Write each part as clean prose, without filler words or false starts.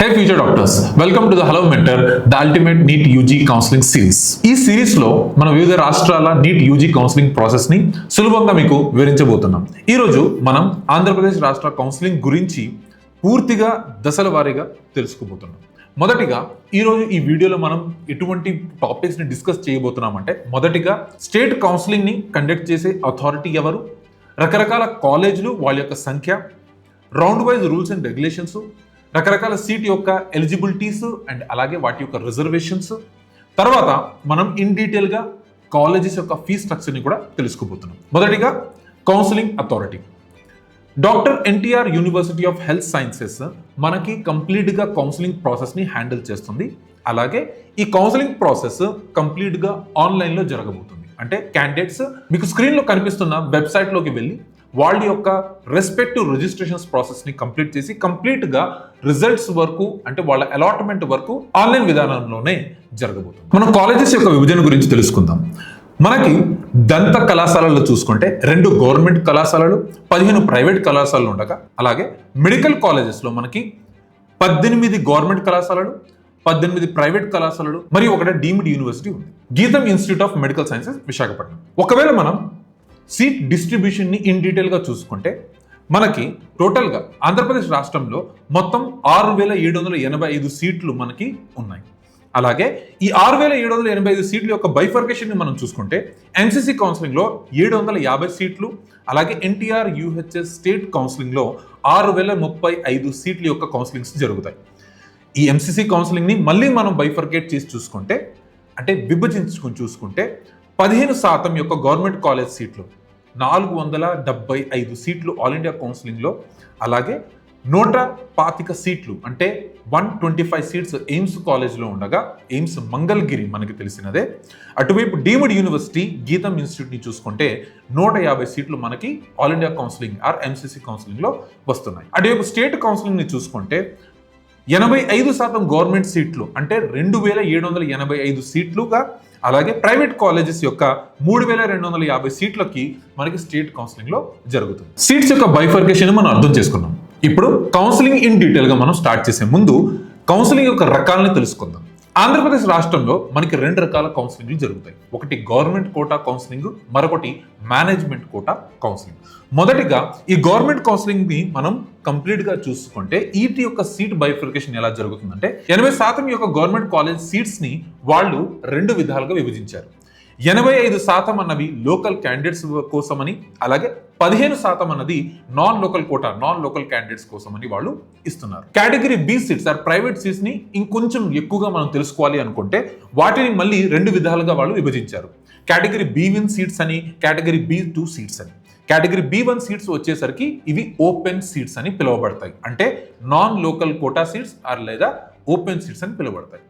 Hey future doctors, welcome to the Hello Mentor, the ultimate NEET UG counseling series. ఈ series లో మనం వివిధ రాష్ట్రాల నీట్ యూజీ కౌన్సిలింగ్ ప్రాసెస్ ని సులభంగా మీకు వివరించబోతున్నాం. ఈ రోజు మనం ఆంధ్రప్రదేశ్ రాష్ట్ర కౌన్సిలింగ్ గురించి పూర్తిగా దశల వారీగా తెలుసుకోబోతున్నాం. మొదటిగా ఈ రోజు ఈ వీడియోలో మనం ఎటువంటి టాపిక్స్ ని డిస్కస్ చేయబోతున్నామంటే, మొదటిగా స్టేట్ కౌన్సిలింగ్ ని కండక్ట్ చేసే అథారిటీ ఎవరు, రకరకాల కాలేజీలు వాళ్ళ యొక్క సంఖ్య, round wise rules and regulations, రకరకాల సీట్ యొక్క ఎలిజిబిలిటీస్ అండ్ అలాగే వాటి యొక్క రిజర్వేషన్స్, తర్వాత మనం ఇన్ డీటెయిల్గా కాలేజెస్ యొక్క ఫీ స్ట్రక్చర్ని కూడా తెలుసుకోబోతున్నాం. మొదటిగా counselling authority. Doctor NTR university of health sciences మనకి కంప్లీట్గా కౌన్సిలింగ్ ప్రాసెస్ని హ్యాండిల్ చేస్తుంది. అలాగే ఈ కౌన్సిలింగ్ ప్రాసెస్ కంప్లీట్గా ఆన్లైన్లో జరగబోతుంది. అంటే క్యాండిడేట్స్ మీకు స్క్రీన్లో కనిపిస్తున్న వెబ్సైట్లోకి వెళ్ళి వాళ్ళ యొక్క రెస్పెక్టివ్ రిజిస్ట్రేషన్స్ ప్రాసెస్ని కంప్లీట్ చేసి కంప్లీట్గా రిజల్ట్స్ వరకు, అంటే వాళ్ళ అలాట్మెంట్ వరకు ఆన్లైన్ విధానంలోనే జరగబోతుంది. మనం కాలేజెస్ యొక్క విభజన గురించి తెలుసుకుందాం. మనకి దంత కళాశాలలో చూసుకుంటే 2 గవర్నమెంట్ కళాశాలలు, 15 ప్రైవేట్ కళాశాలలు ఉండగా, అలాగే మెడికల్ కాలేజెస్లో మనకి 18 గవర్నమెంట్ కళాశాలలు, 18 ప్రైవేట్ కళాశాలలు మరియు ఒకటి డీమ్డ్ యూనివర్సిటీ ఉంది. గీతం institute of medical sciences Visakhapatnam. ఒకవేళ మనం సీట్ డిస్ట్రిబ్యూషన్ని ఇన్ డీటెయిల్గా చూసుకుంటే మనకి టోటల్గా ఆంధ్రప్రదేశ్ రాష్ట్రంలో మొత్తం 6,785 సీట్లు మనకి ఉన్నాయి. అలాగే ఈ 6,785 సీట్ల యొక్క బైఫర్కేషన్ని మనం చూసుకుంటే ఎంసీసీ కౌన్సిలింగ్లో 750 సీట్లు, అలాగే ఎన్టీఆర్ యూహెచ్ఎస్ స్టేట్ కౌన్సిలింగ్లో 6,035 సీట్ల యొక్క కౌన్సిలింగ్స్ జరుగుతాయి. ఈ ఎంసీసీ కౌన్సిలింగ్ని మళ్ళీ మనం బైఫర్కేట్ చేసి చూసుకుంటే, అంటే విభజించుకుని చూసుకుంటే 15% యొక్క గవర్నమెంట్ కాలేజ్ సీట్లు, 475 సీట్లు ఆల్ ఇండియా కౌన్సిలింగ్లో, అలాగే 125 సీట్లు అంటే 125 సీట్స్ ఎయిమ్స్ కాలేజ్లో ఉండగా, ఎయిమ్స్ మంగళగిరి మనకి తెలిసినదే. అటువైపు డీమ్డ్ యూనివర్సిటీ గీతం ఇన్స్టిట్యూట్ని చూసుకుంటే 150 సీట్లు మనకి all India counselling or MCC కౌన్సిలింగ్లో వస్తున్నాయి. అటువైపు స్టేట్ కౌన్సిలింగ్ని చూసుకుంటే 85% గవర్నమెంట్ సీట్లు అంటే 2,785 సీట్లుగా, అలాగే ప్రైవేట్ కాలేజెస్ యొక్క 3,250 సీట్లకి మనకి స్టేట్ కౌన్సిలింగ్లో జరుగుతుంది. సీట్స్ యొక్క బైఫర్కేషన్ మనం అర్థం చేసుకున్నాం. ఇప్పుడు కౌన్సిలింగ్ ఇన్ డీటెయిల్గా మనం స్టార్ట్ చేసే ముందు కౌన్సిలింగ్ యొక్క రకాలని తెలుసుకుందాం. ఆంధ్రప్రదేశ్ రాష్ట్రంలో మనకి 2 రకాల కౌన్సిలింగ్లు జరుగుతాయి. ఒకటి గవర్నమెంట్ కోటా కౌన్సిలింగ్, మరొకటి మేనేజ్మెంట్ కోటా కౌన్సిలింగ్. మొదటిగా ఈ గవర్నమెంట్ కౌన్సిలింగ్ని మనం కంప్లీట్గా చూసుకుంటే వీటి యొక్క సీట్ బైఫర్కేషన్ ఎలా జరుగుతుందంటే, 80% యొక్క గవర్నమెంట్ కాలేజ్ సీట్స్ని వాళ్ళు 2 విధాలుగా విభజించారు. 85% అన్నవి లోకల్ క్యాండిడేట్స్ కోసమని, అలాగే 15% అన్నది non local quota, non local candidates కోసమని వాళ్ళు ఇస్తున్నారు. Category B seats or private seats ని ఇంకొంచెం ఎక్కువగా మనం తెలుసుకోవాలి అనుకుంటే వాటిని మళ్ళీ 2 విధాలుగా వాళ్ళు విభజించారు. కేటగిరీ బి1 సీట్స్ అని, కేటగిరీ బి2 సీట్స్ అని. కేటగిరీ బి1 సీట్స్ వచ్చేసరికి ఇవి ఓపెన్ సీట్స్ అని పిలువబడతాయి. అంటే non local quota seats or లేదా ఓపెన్ సీట్స్ అని పిలువబడతాయి.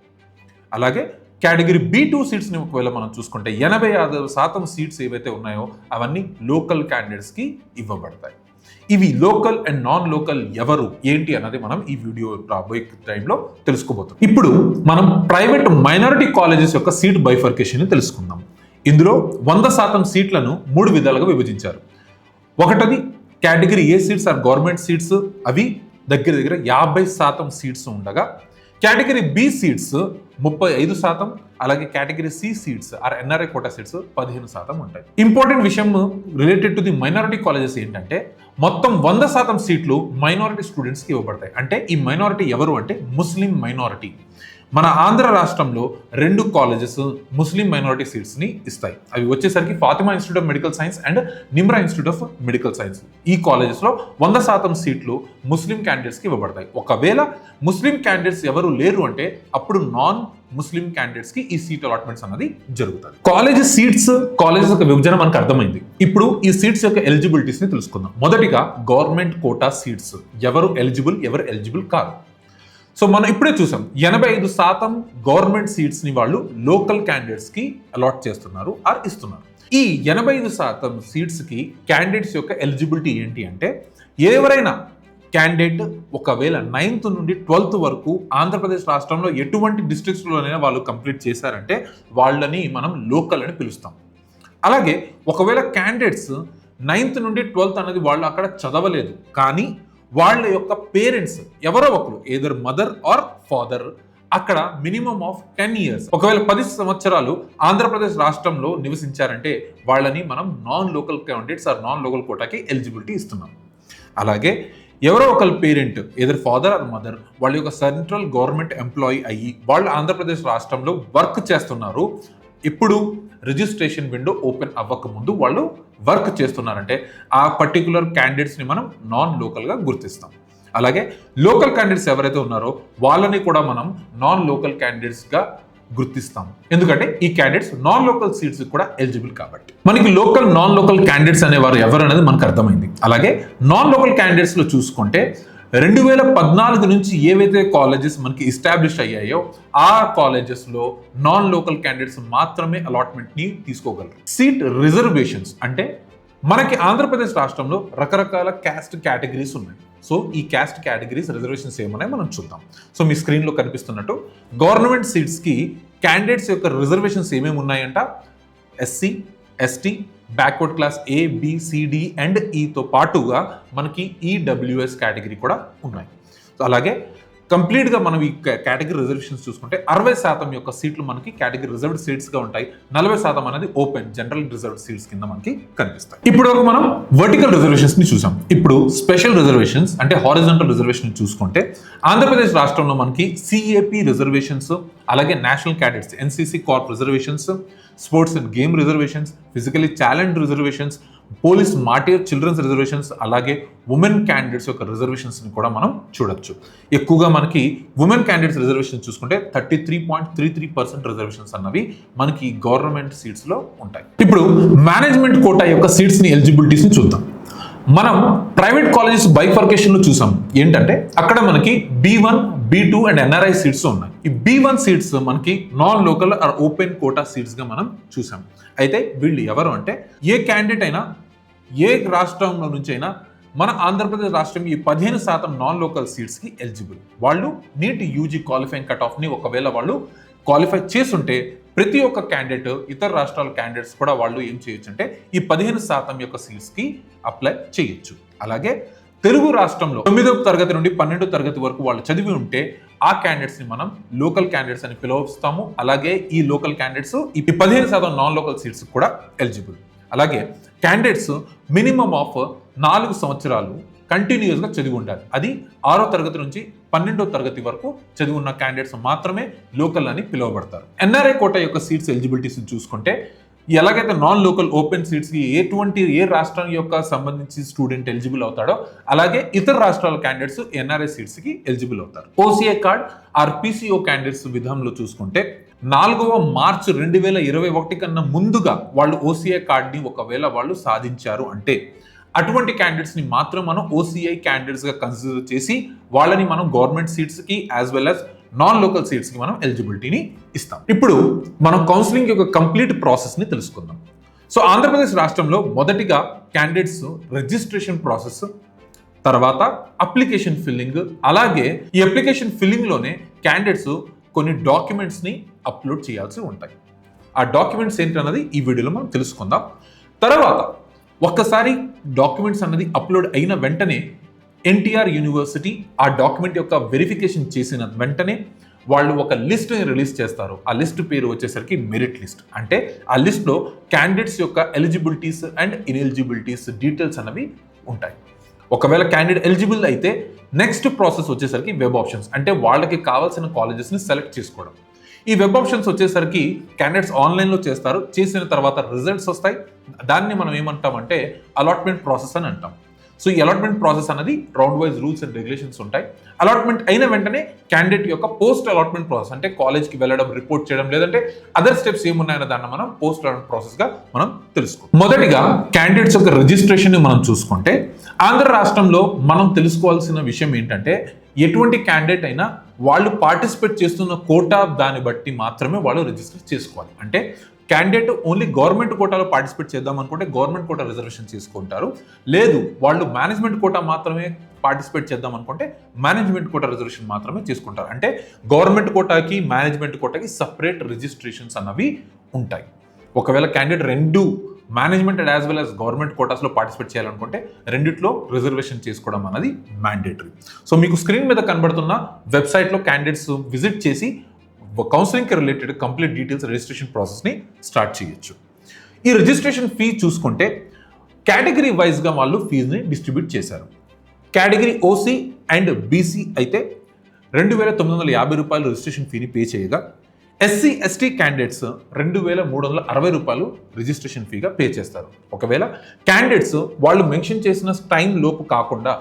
అలాగే కేటగిరీ బి2 సీట్స్ని ఒకవేళ మనం చూసుకుంటే 85% సీట్స్ ఏవైతే ఉన్నాయో అవన్నీ లోకల్ క్యాండిడేట్స్కి ఇవ్వబడతాయి. ఇవి లోకల్ అండ్ నాన్ లోకల్ ఎవరు ఏంటి అన్నది మనం ఈ వీడియో రాబోయే టైంలో తెలుసుకోబోతున్నాం. ఇప్పుడు మనం ప్రైవేట్ మైనారిటీ కాలేజెస్ యొక్క సీట్ బైఫర్కేషన్ తెలుసుకుందాం. ఇందులో 100% సీట్లను 3 విధాలుగా విభజించారు. ఒకటది category A seats or government seats, అవి దగ్గర 50% సీట్స్ ఉండగా, కేటగిరీ బి సీట్స్ 35%, అలాగే category C seats or NRI quota seats 15% ఉంటాయి. ఇంపార్టెంట్ విషయం related to the minority colleges ఏంటంటే, మొత్తం 100% సీట్లు మైనారిటీ స్టూడెంట్స్కి ఇవ్వబడతాయి. అంటే ఈ మైనారిటీ ఎవరు అంటే ముస్లిం మైనారిటీ. మన ఆంధ్ర రాష్ట్రంలో 2 కాలేజెస్ ముస్లిం మైనారిటీ సీట్స్ని ఇస్తాయి. అవి వచ్చేసరికి Fatima institute of medical science and Nimra institute of medical science. ఈ కాలేజెస్లో 100% సీట్లు ముస్లిం క్యాండిడేట్స్కి ఇవ్వబడతాయి. ఒకవేళ ముస్లిం క్యాండిడేట్స్ ఎవరు లేరు అంటే అప్పుడు నాన్ ముస్లిం క్యాండిడేట్స్కి ఈ సీట్ అలాట్మెంట్స్ అన్నది జరుగుతుంది. కాలేజెస్ యొక్క విభజన మనకు అర్థమైంది. ఇప్పుడు ఈ సీట్స్ యొక్క ఎలిజిబిలిటీస్ని తెలుసుకుందాం. మొదటిగా గవర్నమెంట్ కోటా సీట్స్, ఎవరు ఎలిజిబుల్ కాదు. సో మనం ఇప్పుడే చూసాం 85% గవర్నమెంట్ సీట్స్ని వాళ్ళు లోకల్ క్యాండిడేట్స్కి అలాట్ చేస్తున్నారు ఆర్ ఇస్తున్నారు. ఈ 85% సీట్స్కి క్యాండిడేట్స్ యొక్క ఎలిజిబిలిటీ ఏంటి అంటే, ఎవరైనా క్యాండిడేట్ ఒకవేళ 9th నుండి 12th వరకు ఆంధ్రప్రదేశ్ రాష్ట్రంలో ఎటువంటి డిస్ట్రిక్ట్స్లోనైనా వాళ్ళు కంప్లీట్ చేశారంటే వాళ్ళని మనం లోకల్ అని పిలుస్తాం. అలాగే ఒకవేళ క్యాండిడేట్స్ 9th నుండి 12th అనేది వాళ్ళు అక్కడ చదవలేదు, కానీ వాళ్ళ యొక్క పేరెంట్స్ ఎవరో ఒకరు ఏదర్ మదర్ ఆర్ ఫాదర్ అక్కడ మినిమం ఆఫ్ 10 years ఒకవేళ 10 సంవత్సరాలు ఆంధ్రప్రదేశ్ రాష్ట్రంలో నివసించారంటే వాళ్ళని మనం non local candidates or non local కోటాకి ఎలిజిబిలిటీ ఇస్తున్నాం. అలాగే ఎవరో ఒకరి parent either father or mother వాళ్ళ యొక్క సెంట్రల్ గవర్నమెంట్ ఎంప్లాయీ అయ్యి వాళ్ళు ఆంధ్రప్రదేశ్ రాష్ట్రంలో వర్క్ చేస్తున్నారు, ఇప్పుడు రిజిస్ట్రేషన్ విండో ఓపెన్ అవ్వక ముందు వాళ్ళు వర్క్ చేస్తున్నారంటే ఆ పర్టికులర్ క్యాండిడేట్స్ని మనం నాన్ లోకల్గా గుర్తిస్తాం. అలాగే లోకల్ క్యాండిడేట్స్ ఎవరైతే ఉన్నారో వాళ్ళని కూడా మనం నాన్ లోకల్ క్యాండిడేట్స్గా గుర్తిస్తాం, ఎందుకంటే ఈ క్యాండిడేట్స్ నాన్ లోకల్ సీట్స్ కూడా ఎలిజిబుల్ కాబట్టి. మనకి లోకల్ నాన్ లోకల్ క్యాండిడేట్స్ అనేవారు ఎవరు అనేది మనకు అర్థమైంది. అలాగే నాన్ లోకల్ క్యాండిడేట్స్లో చూసుకుంటే 2014 నుంచి ఏవైతే కాలేజెస్ మనకి ఎస్టాబ్లిష్ అయ్యాయో ఆ కాలేజెస్లో నాన్ లోకల్ క్యాండిడేట్స్ మాత్రమే అలాట్మెంట్ని తీసుకోగలరు. సీట్ రిజర్వేషన్స్ అంటే మనకి ఆంధ్రప్రదేశ్ రాష్ట్రంలో రకరకాల క్యాస్ట్ కేటగిరీస్ ఉన్నాయి. సో ఈ క్యాస్ట్ కేటగిరీస్ రిజర్వేషన్స్ ఏమన్నాయి మనం చూద్దాం. సో మీ స్క్రీన్లో కనిపిస్తున్నట్టు గవర్నమెంట్ సీట్స్కి క్యాండిడేట్స్ యొక్క రిజర్వేషన్స్ ఏమేమి ఉన్నాయంట, SC, ST, backward class A, B, C, D and ఈతో పాటుగా మనకి ఈడబ్ల్యూఎస్ కేటగిరీ కూడా ఉన్నాయి. సో అలాగే కంప్లీట్గా మనం ఈ కేటగిరీ రిజర్వేషన్స్ చూసుకుంటే 60% యొక్క సీట్లు మనకి కేటగిరీ రిజర్వ్డ్ సీట్స్గా ఉంటాయి, 40% అనేది ఓపెన్ జనరల్ రిజర్వ్డ్ సీట్స్ కింద మనకి కనిపిస్తాయి. ఇప్పుడు మనం వర్టికల్ రిజర్వేషన్స్ని చూసాం. ఇప్పుడు స్పెషల్ రిజర్వేషన్స్ అంటే హారిజాంటల్ రిజర్వేషన్ చూసుకుంటే ఆంధ్రప్రదేశ్ రాష్ట్రంలో మనకి CAP రిజర్వేషన్స్, అలాగే national cadets NCC corps reservations, sports and game reservations, physically talent reservations, police martyr children's reservations, అలాగే ఉమెన్ క్యాండిడేట్స్ యొక్క రిజర్వేషన్స్ని కూడా మనం చూడొచ్చు. ఎక్కువగా మనకి ఉమెన్ క్యాండిడేట్స్ రిజర్వేషన్ చూసుకుంటే 33.33% రిజర్వేషన్స్ అన్నవి మనకి గవర్నమెంట్ సీట్స్లో ఉంటాయి. ఇప్పుడు మేనేజ్మెంట్ కోటా యొక్క సీట్స్ని ఎలిజిబిలిటీస్ని చూద్దాం. మనం ప్రైవేట్ కాలేజెస్ బైఫర్కేషన్లో చూసాం. ఏంటంటే అక్కడ మనకి B1, B2 and NRI seats ఉన్నాయి. ఈ B1 సీట్స్ మనకి non local or open quota సీట్స్గా మనం చూసాం. అయితే వీళ్ళు ఎవరు అంటే ఏ క్యాండిడేట్ అయినా ఏ రాష్ట్రంలో నుంచి అయినా మన ఆంధ్రప్రదేశ్ రాష్ట్రం ఈ 15% నాన్ లోకల్ సీట్స్కి ఎలిజిబుల్. వాళ్ళు నీట్ యూజీ క్వాలిఫైయింగ్ కట్ ఆఫ్ని ఒకవేళ వాళ్ళు క్వాలిఫై చేసుంటే ప్రతి ఒక్క క్యాండిడేట్ ఇతర రాష్ట్రాల క్యాండిడేట్స్ కూడా వాళ్ళు ఏం చేయొచ్చు అంటే ఈ 15% యొక్క సీట్స్కి అప్లై చేయొచ్చు. అలాగే తెలుగు రాష్ట్రంలో 9వ తరగతి నుండి 12వ తరగతి వరకు వాళ్ళు చదివి ఉంటే ఆ క్యాండిడేట్స్ని మనం లోకల్ క్యాండిడేట్స్ అని పిలుస్తాము. అలాగే ఈ లోకల్ క్యాండిడేట్స్ ఈ 15% నాన్ లోకల్ సీట్స్ కూడా ఎలిజిబుల్. అలాగే క్యాండిడేట్స్ మినిమం ఆఫ్ 4 సంవత్సరాలు కంటిన్యూస్గా చదివి ఉండాలి. అది 6వ తరగతి నుంచి 12వ తరగతి వరకు చదివి ఉన్న క్యాండిడేట్స్ మాత్రమే లోకల్ అని పిలువబడతారు. NRI కోటా యొక్క సీట్స్ ఎలిజిబిలిటీస్ చూసుకుంటే ఎలాగైతే నాన్ లోకల్ ఓపెన్ సీట్స్కి ఏ రాష్ట్రం యొక్క సంబంధించి స్టూడెంట్ ఎలిజిబుల్ అవుతాడో అలాగే ఇతర రాష్ట్రాల క్యాండిడేట్స్ NRI సీట్స్కి ఎలిజిబుల్ అవుతారు. OCA card or PCO candidates విధానంలో చూసుకుంటే 4వ మార్చి 2021 కన్నా ముందుగా వాళ్ళు OCA కార్డ్ని ఒకవేళ వాళ్ళు సాధించారు అంటే అటువంటి క్యాండిడేట్స్ని మాత్రం మనం OCI క్యాండిడేట్స్గా కన్సిడర్ చేసి వాళ్ళని మనం గవర్నమెంట్ సీట్స్కి as well as non local సీట్స్కి మనం ఎలిజిబిలిటీని ఇస్తాం. ఇప్పుడు మనం కౌన్సిలింగ్ యొక్క కంప్లీట్ ప్రాసెస్ని తెలుసుకుందాం. సో ఆంధ్రప్రదేశ్ రాష్ట్రంలో మొదటిగా క్యాండిడేట్స్ రిజిస్ట్రేషన్ ప్రాసెస్, తర్వాత అప్లికేషన్ ఫిల్లింగ్, అలాగే ఈ అప్లికేషన్ ఫిల్లింగ్లోనే క్యాండిడేట్స్ కొన్ని డాక్యుమెంట్స్ని అప్లోడ్ చేయాల్సి ఉంటాయి. ఆ డాక్యుమెంట్స్ ఏంటన్నది ఈ వీడియోలో మనం తెలుసుకుందాం. తర్వాత ఒక్కసారి డాక్యుమెంట్స్ అన్నది అప్లోడ్ అయిన వెంటనే NTR యూనివర్సిటీ ఆ డాక్యుమెంట్ యొక్క వెరిఫికేషన్ చేసిన వెంటనే వాళ్ళు ఒక లిస్ట్ని రిలీజ్ చేస్తారు. ఆ లిస్ట్ పేరు వచ్చేసరికి మెరిట్ లిస్ట్. అంటే ఆ లిస్ట్లో క్యాండిడేట్స్ యొక్క ఎలిజిబిలిటీస్ అండ్ ఇన్ఎలిజిబిలిటీస్ డీటెయిల్స్ అనేవి ఉంటాయి. ఒకవేళ క్యాండిడేట్ ఎలిజిబుల్ అయితే నెక్స్ట్ ప్రాసెస్ వచ్చేసరికి వెబ్ ఆప్షన్స్, అంటే వాళ్ళకి కావాల్సిన కాలేజెస్ని సెలెక్ట్ చేసుకోవడం. ఈ వెబ్ ఆప్షన్స్ వచ్చేసరికి క్యాండిడేట్స్ ఆన్లైన్లో చేస్తారు. చేసిన తర్వాత రిజల్ట్స్ వస్తాయి. దాన్ని మనం ఏమంటామంటే అలాట్మెంట్ ప్రాసెస్ అని అంటాం. సో ఈ అలాట్మెంట్ ప్రాసెస్ అనేది round wise rules and regulations ఉంటాయి. అలాట్మెంట్ అయిన వెంటనే క్యాండిడేట్ యొక్క పోస్ట్ అలాట్మెంట్ ప్రాసెస్, అంటే కాలేజ్కి వెళ్ళడం, రిపోర్ట్ చేయడం, లేదంటే అదర్ స్టెప్స్ ఏమున్నాయన్న దాన్ని మనం పోస్ట్ అలాట్మెంట్ ప్రాసెస్గా మనం తెలుసుకోవాలి. మొదటిగా క్యాండిడేట్స్ యొక్క రిజిస్ట్రేషన్ని మనం చూసుకుంటే ఆంధ్ర రాష్ట్రంలో మనం తెలుసుకోవాల్సిన విషయం ఏంటంటే ఎటువంటి క్యాండిడేట్ అయినా వాళ్ళు పార్టిసిపేట్ చేస్తున్న కోటా దాన్ని బట్టి మాత్రమే వాళ్ళు రిజిస్టర్ చేసుకోవాలి. అంటే క్యాండిడేట్ ఓన్లీ గవర్నమెంట్ కోటాలో పార్టిసిపేట్ చేద్దాం అనుకుంటే గవర్నమెంట్ కోటా రిజర్వేషన్ చేసుకుంటారు. లేదు వాళ్ళు మేనేజ్మెంట్ కోటా మాత్రమే పార్టిసిపేట్ చేద్దాం అనుకుంటే మేనేజ్మెంట్ కోటా రిజర్వేషన్ మాత్రమే చేసుకుంటారు. అంటే గవర్నమెంట్ కోటాకి మేనేజ్మెంట్ కోటాకి సపరేట్ రిజిస్ట్రేషన్స్ అన్నవి ఉంటాయి. ఒకవేళ క్యాండిడేట్ రెండు management and as well as government కోటాస్లో పార్టిసిపేట్ చేయాలనుకుంటే రెండిట్లో రిజర్వేషన్ చేసుకోవడం అనేది మ్యాండేటరీ. సో మీకు స్క్రీన్ మీద కనబడుతున్న వెబ్సైట్లో క్యాండిడేట్స్ విజిట్ చేసి కౌన్సిలింగ్కి రిలేటెడ్ కంప్లీట్ డీటెయిల్స్ రిజిస్ట్రేషన్ ప్రాసెస్ని స్టార్ట్ చేయొచ్చు. ఈ రిజిస్ట్రేషన్ ఫీ చూసుకుంటే కేటగిరీ వైజ్గా వాళ్ళు ఫీజుని డిస్ట్రిబ్యూట్ చేశారు. కేటగిరీ ఓసీ అండ్ బీసీ అయితే 2,950 రూపాయలు రిజిస్ట్రేషన్ ఫీని పే చేయగా, ఎస్సీ ఎస్టీ క్యాండిడేట్స్ 2,360 రూపాయలు రిజిస్ట్రేషన్ ఫీగా పే చేస్తారు. ఒకవేళ క్యాండిడేట్స్ వాళ్ళు మెన్షన్ చేసిన టైం లోపు కాకుండా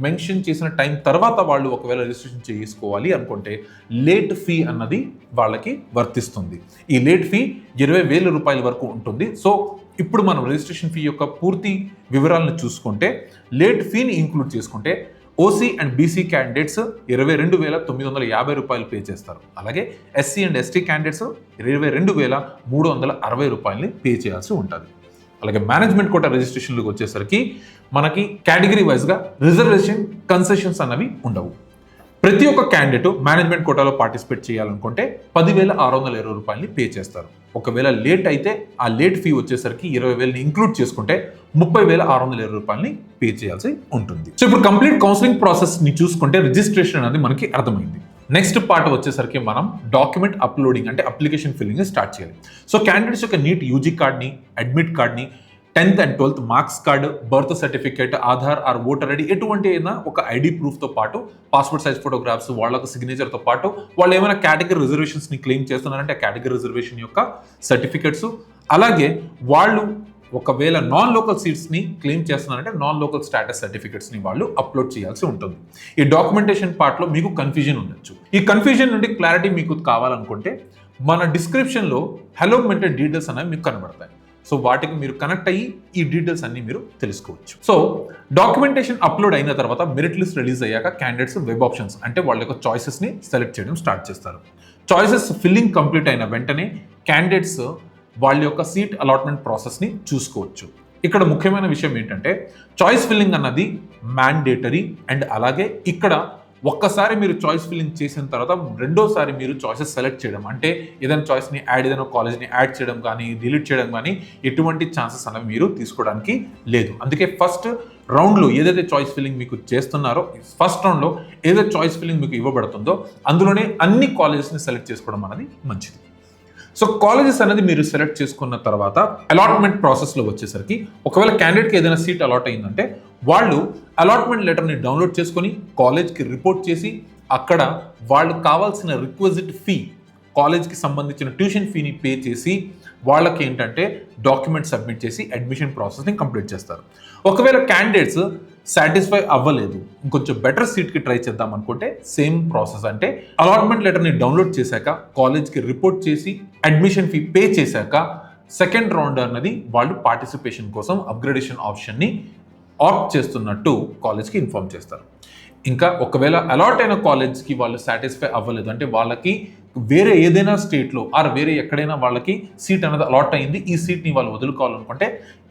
మెన్షన్ చేసిన టైం తర్వాత వాళ్ళు ఒకవేళ రిజిస్ట్రేషన్ చేసుకోవాలి అనుకుంటే లేట్ ఫీ అన్నది వాళ్ళకి వర్తిస్తుంది. ఈ లేట్ ఫీ 20,000 రూపాయల వరకు ఉంటుంది. సో ఇప్పుడు మనం రిజిస్ట్రేషన్ ఫీ యొక్క పూర్తి వివరాలను చూసుకుంటే లేట్ ఫీని ఇంక్లూడ్ చేసుకుంటే ఓసీ అండ్ బీసీ క్యాండిడేట్స్ 22,950 రూపాయలు పే చేస్తారు. అలాగే ఎస్సీ అండ్ ఎస్టీ క్యాండిడేట్స్ 22,360 రూపాయలని పే చేయాల్సి ఉంటుంది. అలాగే మేనేజ్మెంట్ కోటా రిజిస్ట్రేషన్లకు వచ్చేసరికి మనకి కేటగిరీ వైజ్గా రిజర్వేషన్ కన్సెషన్స్ అన్నవి ఉండవు. ప్రతి ఒక్క క్యాండిడేట్ మేనేజ్మెంట్ కోటాలో పార్టిసిపేట్ చేయాలనుకుంటే 10,620 రూపాయలని పే చేస్తారు. ఒకవేళ లేట్ అయితే ఆ లేట్ ఫీ వచ్చేసరికి 20,000ని ఇంక్లూడ్ చేసుకుంటే 30,620 రూపాయలని పే చేయాల్సి ఉంటుంది. సో ఇప్పుడు కంప్లీట్ కౌన్సిలింగ్ ప్రాసెస్ని చూసుకుంటే రిజిస్ట్రేషన్ అనేది మనకి అర్థమైంది. నెక్స్ట్ పార్ట్ వచ్చేసరికి మనం డాక్యుమెంట్ అప్లోడింగ్ అంటే అప్లికేషన్ ఫిల్లింగ్ స్టార్ట్ చేయాలి. సో క్యాండిడేట్స్ యొక్క నీట్ యూజీ కార్డ్ని, అడ్మిట్ కార్డ్ని, 10th and 12th marks card, birth certificate, Aadhaar or voter ID ఎటువంటి అయినా ఒక ఐడి ప్రూఫ్తో పాటు పాస్పోర్ట్ సైజ్ ఫోటోగ్రాఫ్స్, వాళ్ళ సిగ్నేచర్తో పాటు వాళ్ళు ఏమైనా కేటగిరీ రిజర్వేషన్స్ని క్లెయిమ్ చేస్తున్నారంటే ఆ కేటగిరీ రిజర్వేషన్ యొక్క సర్టిఫికేట్స్, అలాగే వాళ్ళు ఒకవేళ నాన్ లోకల్ సీట్స్ని క్లెయిమ్ చేస్తున్నారంటే నాన్ లోకల్ స్టాటస్ సర్టిఫికేట్స్ని వాళ్ళు అప్లోడ్ చేయాల్సి ఉంటుంది. ఈ డాక్యుమెంటేషన్ పార్ట్లో మీకు కన్ఫ్యూజన్ ఉండొచ్చు. ఈ కన్ఫ్యూజన్ నుండి క్లారిటీ మీకు కావాలనుకుంటే మన డిస్క్రిప్షన్లో హలో మెంటర్ డీటెయిల్స్ అనేవి మీకు కనబడతాయి. సో వాటికి మీరు కనెక్ట్ అయ్యి ఈ డీటెయిల్స్ అన్ని మీరు తెలుసుకోవచ్చు. సో డాక్యుమెంటేషన్ అప్లోడ్ అయిన తర్వాత మెరిట్ లిస్ట్ రిలీజ్ అయ్యాక క్యాండిడేట్స్ వెబ్ ఆప్షన్స్ అంటే వాళ్ళ యొక్క చాయిసెస్ని సెలెక్ట్ చేయడం స్టార్ట్ చేస్తారు. చాయిసెస్ ఫిల్లింగ్ కంప్లీట్ అయిన వెంటనే క్యాండిడేట్స్ వాళ్ళ యొక్క సీట్ అలాట్మెంట్ ప్రాసెస్ని చూసుకోవచ్చు. ఇక్కడ ముఖ్యమైన విషయం ఏంటంటే చాయిస్ ఫిల్లింగ్ అన్నది మ్యాండేటరీ అండ్ అలాగే ఇక్కడ ఒక్కసారి మీరు చాయిస్ ఫిల్లింగ్ చేసిన తర్వాత రెండోసారి మీరు చాయిసెస్ సెలెక్ట్ చేయడం అంటే ఏదైనా చాయిస్ని ఏదైనా కాలేజ్ని యాడ్ చేయడం కానీ డిలీట్ చేయడం కానీ ఎటువంటి ఛాన్సెస్ అనేవి మీరు తీసుకోవడానికి లేదు. అందుకే ఫస్ట్ రౌండ్లో ఏదైతే చాయిస్ ఫిల్లింగ్ మీకు చేస్తున్నారో ఫస్ట్ రౌండ్లో ఏదైతే చాయిస్ ఫిల్లింగ్ మీకు ఇవ్వబడుతుందో అందులోనే అన్ని కాలేజెస్ని సెలెక్ట్ చేసుకోవడం అనేది మంచిది. సో కాలేజెస్ అనేది మీరు సెలెక్ట్ చేసుకున్న తర్వాత అలాట్మెంట్ ప్రాసెస్లో వచ్చేసరికి ఒకవేళ క్యాండిడేట్కి ఏదైనా సీట్ అలాట్ అయిందంటే వాళ్ళు అలాట్మెంట్ లెటర్ని డౌన్లోడ్ చేసుకొని కాలేజ్కి రిపోర్ట్ చేసి అక్కడ వాళ్ళు కావాల్సిన రిక్వజిట్ ఫీ కాలేజ్కి సంబంధించిన ట్యూషన్ ఫీని పే చేసి వాళ్ళకి ఏంటంటే డాక్యుమెంట్ సబ్మిట్ చేసి అడ్మిషన్ ప్రాసెస్ని కంప్లీట్ చేస్తారు. ఒకవేళ క్యాండిడేట్స్ సాటిస్ఫై అవ్వలేదు ఇంకొంచెం బెటర్ సీట్కి ట్రై చేద్దాం అనుకుంటే సేమ్ ప్రాసెస్ అంటే అలాట్మెంట్ లెటర్ని డౌన్లోడ్ చేశాక కాలేజ్కి రిపోర్ట్ చేసి అడ్మిషన్ ఫీ పే చేశాక సెకండ్ రౌండ్ అన్నది వాళ్ళు పార్టిసిపేషన్ కోసం అప్గ్రేడేషన్ ఆప్షన్ని ఆప్ట్ చేస్తున్నట్టు కాలేజ్కి ఇన్ఫార్మ్ చేస్తారు. ఇంకా ఒకవేళ అలాట్ అయిన కాలేజ్కి వాళ్ళు సాటిస్ఫై అవ్వలేదు అంటే వాళ్ళకి వేరే ఏదైనా స్టేట్లో ఆర్ వేరే ఎక్కడైనా వాళ్ళకి సీట్ అనేది అలాట్ అయింది, ఈ సీట్ని వాళ్ళు వదులుకోవాలనుకుంటే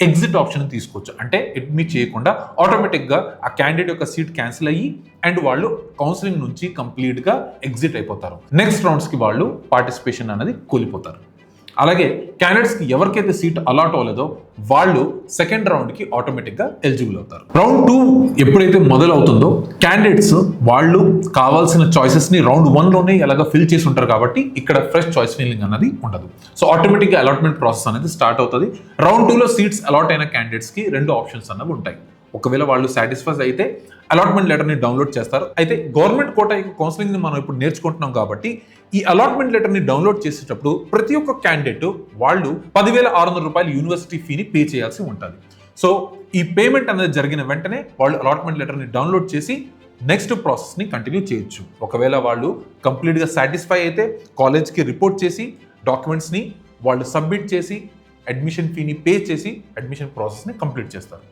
ఎగ్జిట్ ఆప్షన్ తీసుకోవచ్చు. అంటే అడ్మిట్ చేయకుండా ఆటోమేటిక్గా ఆ క్యాండిడేట్ యొక్క సీట్ క్యాన్సిల్ అయ్యి అండ్ వాళ్ళు కౌన్సిలింగ్ నుంచి కంప్లీట్గా ఎగ్జిట్ అయిపోతారు. నెక్స్ట్ రౌండ్స్కి వాళ్ళు పార్టిసిపేషన్ అనేది కోల్పోతారు. అలాగే క్యాండిడేట్స్కి ఎవరికైతే సీట్ అలాట్ అవ్వలేదో వాళ్ళు సెకండ్ రౌండ్కి ఆటోమేటిక్గా ఎలిజిబుల్ అవుతారు. రౌండ్ 2 ఎప్పుడైతే మొదలవుతుందో క్యాండిడేట్స్ వాళ్ళు కావాల్సిన చాయిసెస్ని రౌండ్ 1లోనే ఎలాగ ఫిల్ చేసి ఉంటారు కాబట్టి ఇక్కడ ఫ్రెష్ చాయిస్ ఫిల్లింగ్ అనేది ఉండదు. సో ఆటోమేటిక్గా అలాట్మెంట్ ప్రాసెస్ అనేది స్టార్ట్ అవుతుంది. రౌండ్ 2లో సీట్స్ అలాట్ అయిన క్యాండిడేట్స్కి 2 ఆప్షన్స్ అనేవి ఉంటాయి. ఒకవేళ వాళ్ళు సాటిస్ఫై అయితే అలాట్మెంట్ లెటర్ని డౌన్లోడ్ చేస్తారు. అయితే గవర్నమెంట్ కోటా కౌన్సిలింగ్ని మనం ఇప్పుడు నేర్చుకుంటున్నాం కాబట్టి ఈ అలాట్మెంట్ లెటర్ని డౌన్లోడ్ చేసేటప్పుడు ప్రతి ఒక్క క్యాండిడేట్ వాళ్ళు 10,600 రూపాయలు యూనివర్సిటీ ఫీని పే చేయాల్సి ఉంటుంది. సో ఈ పేమెంట్ అనేది జరిగిన వెంటనే వాళ్ళు అలాట్మెంట్ లెటర్ని డౌన్లోడ్ చేసి నెక్స్ట్ ప్రాసెస్ని కంటిన్యూ చేయొచ్చు. ఒకవేళ వాళ్ళు కంప్లీట్గా సాటిస్ఫై అయితే కాలేజ్కి రిపోర్ట్ చేసి డాక్యుమెంట్స్ని వాళ్ళు సబ్మిట్ చేసి అడ్మిషన్ ఫీని పే చేసి అడ్మిషన్ ప్రాసెస్ని కంప్లీట్ చేస్తారు.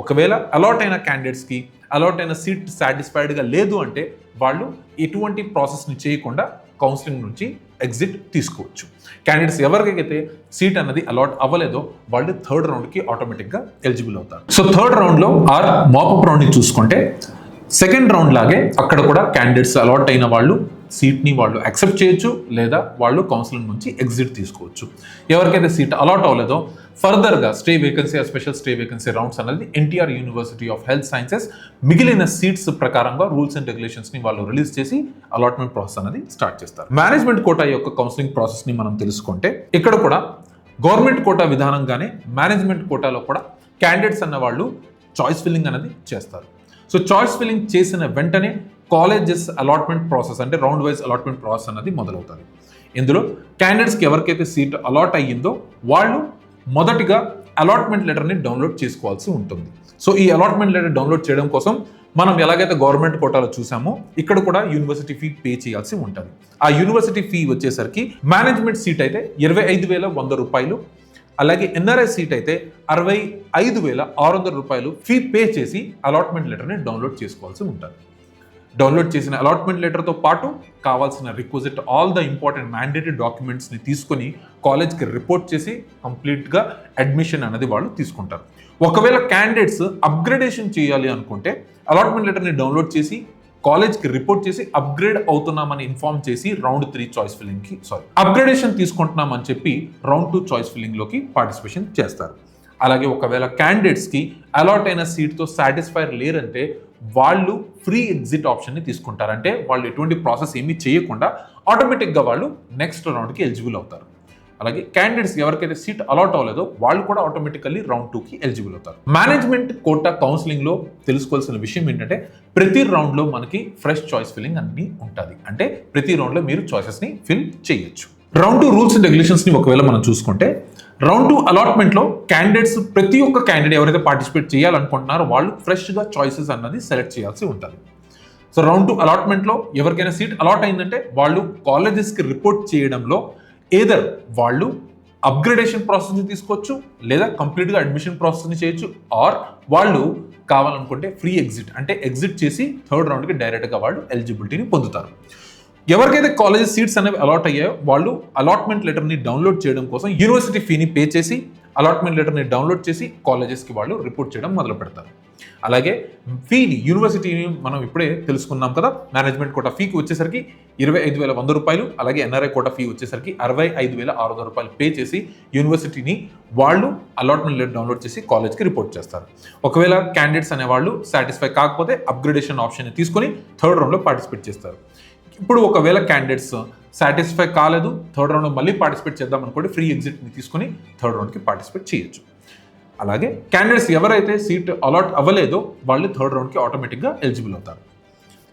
ఒకవేళ అలాట్ అయిన క్యాండిడేట్స్కి అలాట్ అయిన సీట్ సాటిస్ఫైడ్గా లేదు అంటే వాళ్ళు ఎటువంటి ప్రాసెస్ని చేయకుండా కౌన్సిలింగ్ నుంచి ఎగ్జిట్ తీసుకోవచ్చు. క్యాండిడేట్స్ ఎవరికైతే సీట్ అన్నది అలాట్ అవ్వలేదో వాళ్ళు థర్డ్ రౌండ్కి ఆటోమేటిక్గా ఎలిజిబుల్ అవుతారు. సో థర్డ్ రౌండ్లో ఆర్ మాపప్ రౌండ్ని చూసుకుంటే సెకండ్ రౌండ్ లాగే అక్కడ కూడా క్యాండిడేట్స్ అలాట్ అయిన వాళ్ళు సీట్ని వాళ్ళు యాక్సెప్ట్ చేయొచ్చు లేదా వాళ్ళు కౌన్సిలింగ్ నుంచి ఎగ్జిట్ తీసుకోవచ్చు. ఎవరికైతే సీట్ అలాట్ అవ్వలేదో ఫర్దర్గా stay vacancy special stay vacancy rounds అనేది NTR university of health sciences మిగిలిన సీట్స్ ప్రకారంగా రూల్స్ అండ్ రెగ్యులేషన్స్ని వాళ్ళు రిలీజ్ చేసి అలాట్మెంట్ ప్రాసెస్ అనేది స్టార్ట్ చేస్తారు. మేనేజ్మెంట్ కోటా యొక్క కౌన్సిలింగ్ ప్రాసెస్ని మనం తెలుసుకుంటే ఇక్కడ కూడా గవర్నమెంట్ కోటా విధానంగానే మేనేజ్మెంట్ కోటాలో కూడా క్యాండిడేట్స్ అన్న వాళ్ళు చాయిస్ ఫిల్లింగ్ అనేది చేస్తారు. సో చాయిస్ ఫిల్లింగ్ చేసిన వెంటనే కాలేజెస్ అలాట్మెంట్ ప్రాసెస్ అంటే రౌండ్ వైజ్ అలాట్మెంట్ ప్రాసెస్ అనేది మొదలవుతుంది. ఇందులో క్యాండిడేట్స్కి ఎవరికైతే సీట్ అలాట్ అయ్యిందో వాళ్ళు మొదటిగా అలాట్మెంట్ లెటర్ని డౌన్లోడ్ చేసుకోవాల్సి ఉంటుంది. సో ఈ అలాట్మెంట్ లెటర్ డౌన్లోడ్ చేయడం కోసం మనం ఎలాగైతే గవర్నమెంట్ కోటాలో చూసామో ఇక్కడ కూడా యూనివర్సిటీ ఫీ పే చేయాల్సి ఉంటుంది. ఆ యూనివర్సిటీ ఫీ వచ్చేసరికి మేనేజ్మెంట్ సీట్ అయితే 25,100 రూపాయలు, అలాగే ఎన్ఆర్ఐ సీట్ అయితే 65,600 రూపాయలు ఫీ పే చేసి అలాట్మెంట్ లెటర్ని డౌన్లోడ్ చేసుకోవాల్సి ఉంటుంది. డౌన్లోడ్ చేసిన అలాట్మెంట్ లెటర్తో పాటు కావాల్సిన రిక్వజిట్ ఆల్ ద ఇంపార్టెంట్ మ్యాండేటరీ డాక్యుమెంట్స్ని తీసుకొని కాలేజ్కి రిపోర్ట్ చేసి కంప్లీట్గా అడ్మిషన్ అనేది వాళ్ళు తీసుకుంటారు. ఒకవేళ క్యాండిడేట్స్ అప్గ్రేడేషన్ చేయాలి అనుకుంటే అలాట్మెంట్ లెటర్ని డౌన్లోడ్ చేసి కాలేజ్కి రిపోర్ట్ చేసి అప్గ్రేడ్ అవుతున్నామని ఇన్ఫార్మ్ చేసి రౌండ్ 3 చాయిస్ ఫిల్లింగ్కి అప్గ్రేడేషన్ తీసుకుంటున్నామని చెప్పి రౌండ్ 2 చాయిస్ ఫిల్లింగ్లోకి పార్టిసిపేషన్ చేస్తారు. అలాగే ఒకవేళ క్యాండిడేట్స్కి అలాట్ అయిన సీట్తో సాటిస్ఫైర్ లేరంటే వాళ్ళు ఫ్రీ ఎగ్జిట్ ఆప్షన్ని తీసుకుంటారు. అంటే వాళ్ళు ఎటువంటి ప్రాసెస్ ఏమీ చేయకుండా ఆటోమేటిక్గా వాళ్ళు నెక్స్ట్ రౌండ్కి ఎలిజిబుల్ అవుతారు. అలాగే క్యాండిడేట్స్ ఎవరికైతే సీట్ అలాట్ అవ్వలేదో వాళ్ళు కూడా ఆటోమేటికల్లీ రౌండ్ 2కి ఎలిజిబుల్ అవుతారు. మేనేజ్మెంట్ కోటా కౌన్సిలింగ్లో తెలుసుకోవాల్సిన విషయం ఏంటంటే ప్రతి రౌండ్లో మనకి ఫ్రెష్ చాయిస్ ఫిల్లింగ్ అన్ని ఉంటుంది. అంటే ప్రతి రౌండ్లో మీరు చాయిసెస్ని ఫిల్ చేయొచ్చు. రౌండ్ 2 రూల్స్ అండ్ రెగ్యులేషన్స్ని ఒకవేళ మనం చూసుకుంటే రౌండ్ 2 అలాట్మెంట్లో క్యాండిడేట్స్ ప్రతి ఒక్క క్యాండిడేట్ ఎవరైతే పార్టిసిపేట్ చేయాలనుకుంటున్నారో వాళ్ళు ఫ్రెష్గా చాయిసెస్ అన్నది సెలెక్ట్ చేయాల్సి ఉంటుంది. సో రౌండ్ 2 అలాట్మెంట్లో ఎవరికైనా సీట్ అలాట్ అయిందంటే వాళ్ళు కాలేజెస్కి రిపోర్ట్ చేయడంలో ఏదర్ వాళ్ళు అప్గ్రేడేషన్ ప్రాసెస్ని తీసుకోవచ్చు లేదా కంప్లీట్గా అడ్మిషన్ ప్రాసెస్ని చేయొచ్చు, ఆర్ వాళ్ళు కావాలనుకుంటే ఫ్రీ ఎగ్జిట్ అంటే ఎగ్జిట్ చేసి థర్డ్ రౌండ్కి డైరెక్ట్గా వాళ్ళు ఎలిజిబిలిటీని పొందుతారు. ఎవరికైతే కాలేజెస్ సీట్స్ అనేవి అలాట్ అయ్యాయో వాళ్ళు అలాట్మెంట్ లెటర్ని డౌన్లోడ్ చేయడం కోసం యూనివర్సిటీ ఫీని పే చేసి అలాట్మెంట్ లెటర్ని డౌన్లోడ్ చేసి కాలేజెస్కి వాళ్ళు రిపోర్ట్ చేయడం మొదలు పెడతారు. అలాగే ఫీని యూనివర్సిటీని మనం ఇప్పుడే తెలుసుకున్నాం కదా, మేనేజ్మెంట్ కోటా ఫీకి వచ్చేసరికి 25,100 రూపాయలు, అలాగే ఎన్ఆర్ఐ కోటా ఫీ వచ్చేసరికి 65,600 రూపాయలు పే చేసి యూనివర్సిటీని వాళ్ళు అలాట్మెంట్ లెటర్ డౌన్లోడ్ చేసి కాలేజ్కి రిపోర్ట్ చేస్తారు. ఒకవేళ క్యాండిడేట్స్ అనేవాళ్ళు సాటిస్ఫై కాకపోతే అప్గ్రేడేషన్ ఆప్షన్ తీసుకొని థర్డ్ రౌండ్లో పార్టిసిపేట్ చేస్తారు. ఇప్పుడు ఒకవేళ క్యాండిడేట్స్ సాటిస్ఫై కాలేదు, థర్డ్ రౌండ్లో మళ్ళీ పార్టిసిపేట్ చేద్దాం అనుకోండి, ఫ్రీ ఎగ్జిట్ని తీసుకొని థర్డ్ రౌండ్కి పార్టిసిపేట్ చేయొచ్చు. అలాగే క్యాండిడేట్స్ ఎవరైతే సీట్ అలాట్ అవ్వలేదో వాళ్ళు థర్డ్ రౌండ్కి ఆటోమేటిక్గా ఎలిజిబుల్ అవుతారు.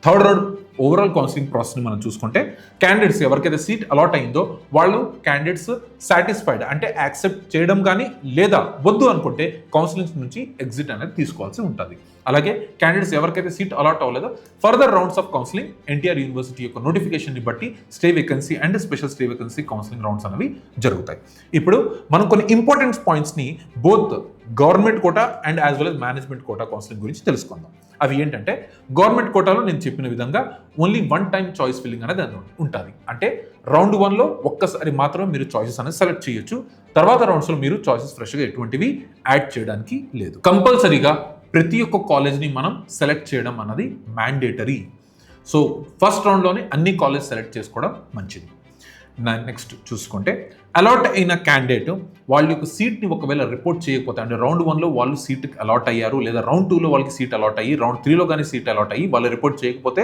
థర్డ్ రౌండ్ ఓవరాల్ కౌన్సిలింగ్ ప్రాసెస్ని మనం చూసుకుంటే క్యాండిడేట్స్ ఎవరికైతే సీట్ అలాట్ అయిందో వాళ్ళు క్యాండిడేట్స్ సాటిస్ఫైడ్ అంటే యాక్సెప్ట్ చేయడం కానీ లేదా వద్దు అనుకుంటే కౌన్సిలింగ్ నుంచి ఎగ్జిట్ అనేది తీసుకోవాల్సి ఉంటుంది. అలాగే క్యాండిడేట్స్ ఎవరికైతే సీట్ అలాట్ అవ్వలేదో further rounds of counselling NTR university యొక్క నోటిఫికేషన్ని బట్టి stay vacancy and special stay vacancy counselling rounds అనేవి జరుగుతాయి. ఇప్పుడు మనం కొన్ని ఇంపార్టెంట్ పాయింట్స్ని both government quota and as well as management quota counselling గురించి తెలుసుకుందాం. అవి ఏంటంటే గవర్నమెంట్ కోటాలో నేను చెప్పిన విధంగా ఓన్లీ 1 టైం చాయిస్ ఫిల్లింగ్ అనేది ఉంటుంది. అంటే రౌండ్ 1లో ఒక్కసారి మాత్రమే మీరు చాయిసెస్ అనేది సెలెక్ట్ చేయొచ్చు. తర్వాత రౌండ్స్లో మీరు చాయిసెస్ ఫ్రెష్గా ఎటువంటివి యాడ్ చేయడానికి లేదు. కంపల్సరీగా ప్రతి ఒక్క కాలేజ్ని మనం సెలెక్ట్ చేయడం అన్నది మ్యాండేటరీ. సో ఫస్ట్ రౌండ్లోనే అన్ని కాలేజ్ సెలెక్ట్ చేసుకోవడం మంచిది. నెక్స్ట్ చూసుకుంటే అలాట్ అయిన క్యాండిడేట్ వాళ్ళ యొక్క సీట్ని ఒకవేళ రిపోర్ట్ చేయకపోతే అంటే రౌండ్ 1లో వాళ్ళు సీట్కి అలాట్ అయ్యారు లేదా రౌండ్ 2లో వాళ్ళకి సీట్ అలాట్ అయ్యి రౌండ్ 3లో కానీ సీట్ అలాట్ అయ్యి వాళ్ళు రిపోర్ట్ చేయకపోతే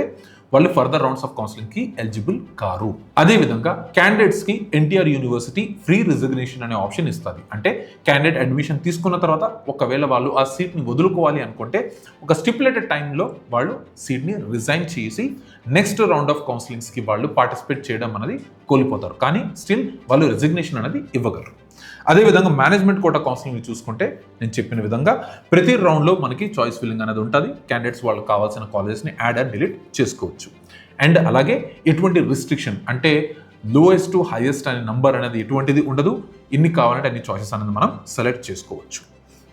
వాళ్ళు ఫర్దర్ రౌండ్స్ ఆఫ్ కౌన్సిలింగ్కి ఎలిజిబుల్ కారు. అదేవిధంగా క్యాండిడేట్స్కి ఎన్టీఆర్ యూనివర్సిటీ ఫ్రీ రిజిగ్నేషన్ అనే ఆప్షన్ ఇస్తుంది. అంటే క్యాండిడేట్ అడ్మిషన్ తీసుకున్న తర్వాత ఒకవేళ వాళ్ళు ఆ సీట్ని వదులుకోవాలి అనుకుంటే ఒక స్టిపులేటెడ్ టైంలో వాళ్ళు సీట్ని రిజైన్ చేసి నెక్స్ట్ రౌండ్ ఆఫ్ కౌన్సిలింగ్స్కి వాళ్ళు పార్టిసిపేట్ చేయడం అనేది కోల్పోతారు. కానీ స్టిల్ వాళ్ళు రిజిగ్నేషన్ అనేది ఇవ్వగలరు. అదేవిధంగా మేనేజ్మెంట్ కోటా కౌన్సిలింగ్ చూసుకుంటే నేను చెప్పిన విధంగా ప్రతి రౌండ్లో మనకి చాయిస్ ఫిల్లింగ్ అనేది ఉంటుంది. క్యాండిడేట్స్ వాళ్ళకి కావాల్సిన కాలేజెస్ని యాడ్ అండ్ డిలీట్ చేసుకోవచ్చు. అండ్ అలాగే ఎటువంటి రిస్ట్రిక్షన్ అంటే లోయెస్ట్ టు హైయెస్ట్ అనే నంబర్ అనేది ఎటువంటిది ఉండదు. ఎన్ని కావాలంటే అన్ని చాయిసెస్ అనేది మనం సెలెక్ట్ చేసుకోవచ్చు.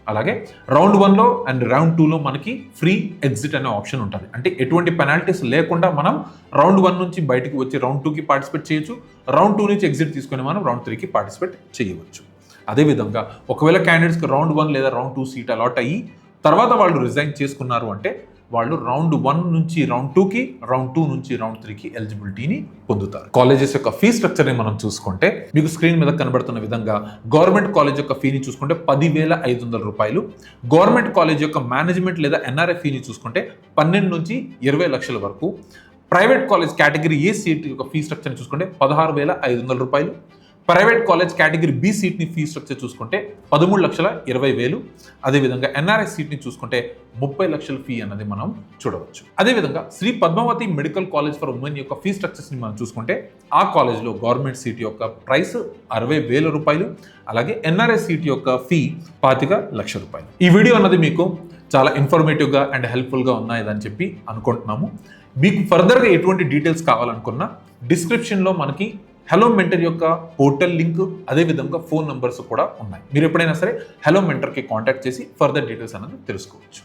అలాగే రౌండ్ 1లో అండ్ రౌండ్ 2లో మనకి ఫ్రీ ఎగ్జిట్ అనే ఆప్షన్ ఉంటుంది. అంటే ఎటువంటి పెనాల్టీస్ లేకుండా మనం రౌండ్ 1 నుంచి బయటకు వచ్చి రౌండ్ 2కి పార్టిసిపేట్ చేయొచ్చు. రౌండ్ 2 నుంచి ఎగ్జిట్ తీసుకొని మనం రౌండ్ 3కి పార్టిసిపేట్ చేయవచ్చు. అదేవిధంగా ఒకవేళ క్యాండిడేట్స్కి రౌండ్ 1 లేదా రౌండ్ 2 సీట్ అలాట్ అయ్యి తర్వాత వాళ్ళు రిజైన్ చేసుకున్నారు అంటే వాళ్ళు రౌండ్ 1 నుంచి రౌండ్ 2కి, రౌండ్ 2 నుంచి రౌండ్ 3కి ఎలిజిబిలిటీని పొందుతారు. కాలేజెస్ యొక్క ఫీ స్ట్రక్చర్ని మనం చూసుకుంటే మీకు స్క్రీన్ మీద కనబడుతున్న విధంగా గవర్నమెంట్ కాలేజ్ యొక్క ఫీని చూసుకుంటే 10,500 రూపాయలు, గవర్నమెంట్ కాలేజ్ యొక్క మేనేజ్మెంట్ లేదా ఎన్ఆర్ఐ ఫీని చూసుకుంటే 12 నుంచి 20 లక్షల వరకు, private college category A seat యొక్క ఫీ స్ట్రక్చర్ని చూసుకుంటే 16,500 రూపాయలు, ప్రైవేట్ కాలేజ్ కేటగిరీ బి సీట్ని ఫీ స్ట్రక్చర్ చూసుకుంటే 13,20,000, అదేవిధంగా ఎన్ఆర్ఐ సీట్ని చూసుకుంటే 30 లక్షల ఫీ అన్నది మనం చూడవచ్చు. అదేవిధంగా Shri Padmavathi medical college for women యొక్క ఫీ స్ట్రక్చర్స్ని మనం చూసుకుంటే ఆ కాలేజ్లో గవర్నమెంట్ సీట్ యొక్క ప్రైస్ 60,000 రూపాయలు, అలాగే ఎన్ఆర్ఐ సీట్ యొక్క ఫీ 25 లక్షల రూపాయలు. ఈ వీడియో అన్నది మీకు చాలా ఇన్ఫర్మేటివ్గా అండ్ హెల్ప్ఫుల్గా ఉన్నాయని చెప్పి అనుకుంటున్నాము. మీకు ఫర్దర్గా ఎటువంటి డీటెయిల్స్ కావాలనుకున్నా డిస్క్రిప్షన్లో మనకి హలో మెంటర్ యొక్క పోర్టల్ లింక్, అదేవిధంగా ఫోన్ నంబర్స్ కూడా ఉన్నాయి. మీరు ఎప్పుడైనా సరే హలో మెంటర్కి కాంటాక్ట్ చేసి ఫర్దర్ డీటెయిల్స్ అనేది తెలుసుకోవచ్చు.